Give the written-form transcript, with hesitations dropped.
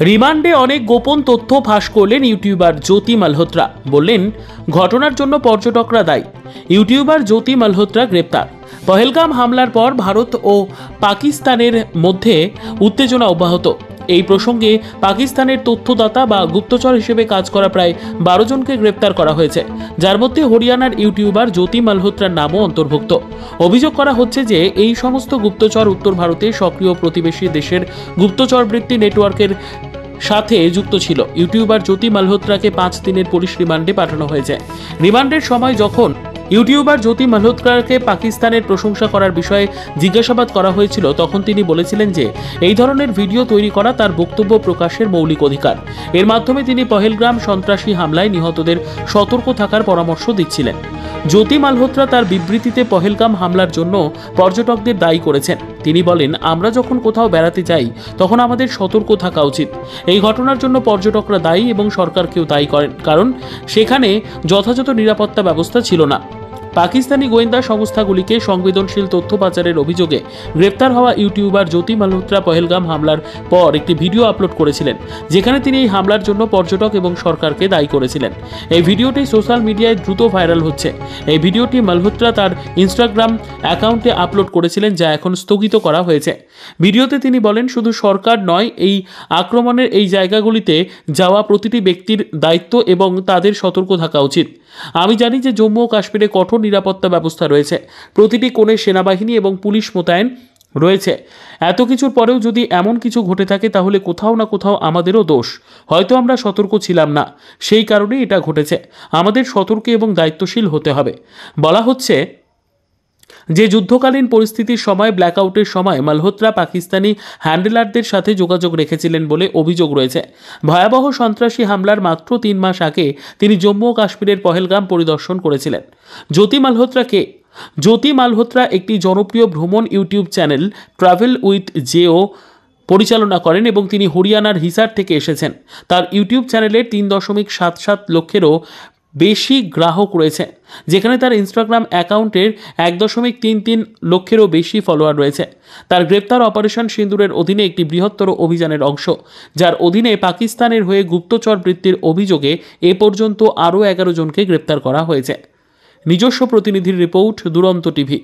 রিমান্ডে অনেক গোপন তথ্য ফাঁস করলেন ইউটিউবার জ্যোতি মালহোত্রা। বললেন, ঘটনার জন্য পর্যটকরা দায়ী। ইউটিউবার জ্যোতি মালহোত্রা গ্রেপ্তার। পহেলগাম হামলার পর ভারত ও পাকিস্তানের মধ্যে উত্তেজনা অব্যাহত। এই প্রসঙ্গে পাকিস্তানের তথ্যদাতা বা গুপ্তচর হিসেবে কাজ করা প্রায় 12 জনকে গ্রেপ্তার করা হয়েছে, যার মধ্যে হরিয়ানার ইউটিউবার জ্যোতি মালহোত্রার নামও অন্তর্ভুক্ত। অভিযোগ করা হচ্ছে যে এই সমস্ত গুপ্তচর উত্তর ভারতে সক্রিয় প্রতিবেশী দেশের গুপ্তচর বৃত্তি নেটওয়ার্কের সাথে যুক্ত ছিল। ইউটিউবার জ্যোতি মালহোত্রাকে 5 দিনের পুলিশ রিমান্ডে পাঠানো হয়েছে। রিমান্ডের সময় যখন ইউটিউবার জ্যোতি মালহোত্রাকে পাকিস্তানের প্রশংসা করার বিষয়ে জিজ্ঞাসাবাদ করা হয়েছিল, তখন তিনি বলেছিলেন যে এই ধরনের ভিডিও তৈরি করা তার বক্তব্য প্রকাশের মৌলিক অধিকার। এর মাধ্যমে তিনি পহেলগ্রাম সন্ত্রাসী হামলায় নিহতদের সতর্ক থাকার পরামর্শ দিচ্ছিলেন। জ্যোতি মালহোত্রা তার বিবৃতিতে পহেলগাম হামলার জন্য পর্যটকদের দায়ী করেছেন। তিনি বলেন, আমরা যখন কোথাও বেড়াতে যাই তখন আমাদের সতর্ক থাকা উচিত। এই ঘটনার জন্য পর্যটকরা দায়ী এবং সরকারকেও দায়ী করেন, কারণ সেখানে যথাযথ নিরাপত্তা ব্যবস্থা ছিল না। পাকিস্তানি গোয়েন্দা সংস্থাগুলিকে সংবেদনশীল তথ্য পাচারের অভিযোগে গ্রেপ্তার হওয়া ইউটিউবার জ্যোতি মালহোত্রা পহেলগাম হামলার পর একটি ভিডিও আপলোড করেছিলেন, যেখানে তিনি এই হামলার জন্য পর্যটক এবং সরকারকে দায়ী করেছিলেন। এই ভিডিওটি সোশ্যাল মিডিয়ায় দ্রুত ভাইরাল হচ্ছে। এই ভিডিওটি মালহোত্রা তার ইনস্টাগ্রাম অ্যাকাউন্টে আপলোড করেছিলেন, যা এখন স্থগিত করা হয়েছে। ভিডিওতে তিনি বলেন, শুধু সরকার নয়, এই আক্রমণের এই জায়গাগুলিতে যাওয়া প্রতিটি ব্যক্তির দায়িত্ব এবং তাদের সতর্ক থাকা উচিত। আমি জানি যে জম্মু ও কাশ্মীরে কঠোর নিরাপত্তা ব্যবস্থা রয়েছে, প্রতিটি কোণে সেনাবাহিনী এবং পুলিশ মোতায়েন রয়েছে। এত কিছুর পরেও যদি এমন কিছু ঘটে থাকে তাহলে কোথাও না কোথাও আমাদেরও দোষ। হয়তো আমরা সতর্ক ছিলাম না, সেই কারণেই এটা ঘটেছে। আমাদের সতর্ক এবং দায়িত্বশীল হতে হবে। বলা হচ্ছে যে যুদ্ধকালীন পরিস্থিতির সময় ব্ল্যাকআউটের সময় মালহোত্রা পাকিস্তানি হ্যান্ডেলারদের সাথে যোগাযোগ রেখেছিলেন বলে অভিযোগ রয়েছে। ভয়াবহ সন্ত্রাসী হামলার মাত্র 3 মাস আগে তিনি জম্মু ও কাশ্মীরের পহেলগাম পরিদর্শন করেছিলেন। জ্যোতি মালহোত্রা কে? জ্যোতি মালহোত্রা একটি জনপ্রিয় ভ্রমণ ইউটিউব চ্যানেল ট্রাভেল উইথ জেও পরিচালনা করেন এবং তিনি হরিয়ানার হিসার থেকে এসেছেন। তার ইউটিউব চ্যানেলে 3.77 লক্ষেরও বেশি গ্রাহক রয়েছে, যেখানে তার ইনস্টাগ্রাম অ্যাকাউন্টের 1.33 লক্ষেরও বেশি ফলোয়ার রয়েছে। তার গ্রেপ্তার অপারেশন সিন্দুরের অধীনে একটি বৃহত্তর অভিযানের অংশ, যার অধীনে পাকিস্তানের হয়ে গুপ্তচর বৃত্তির অভিযোগে এ পর্যন্ত আরও 11 জনকে গ্রেপ্তার করা হয়েছে। নিজস্ব প্রতিনিধির রিপোর্ট, দুরন্ত টিভি।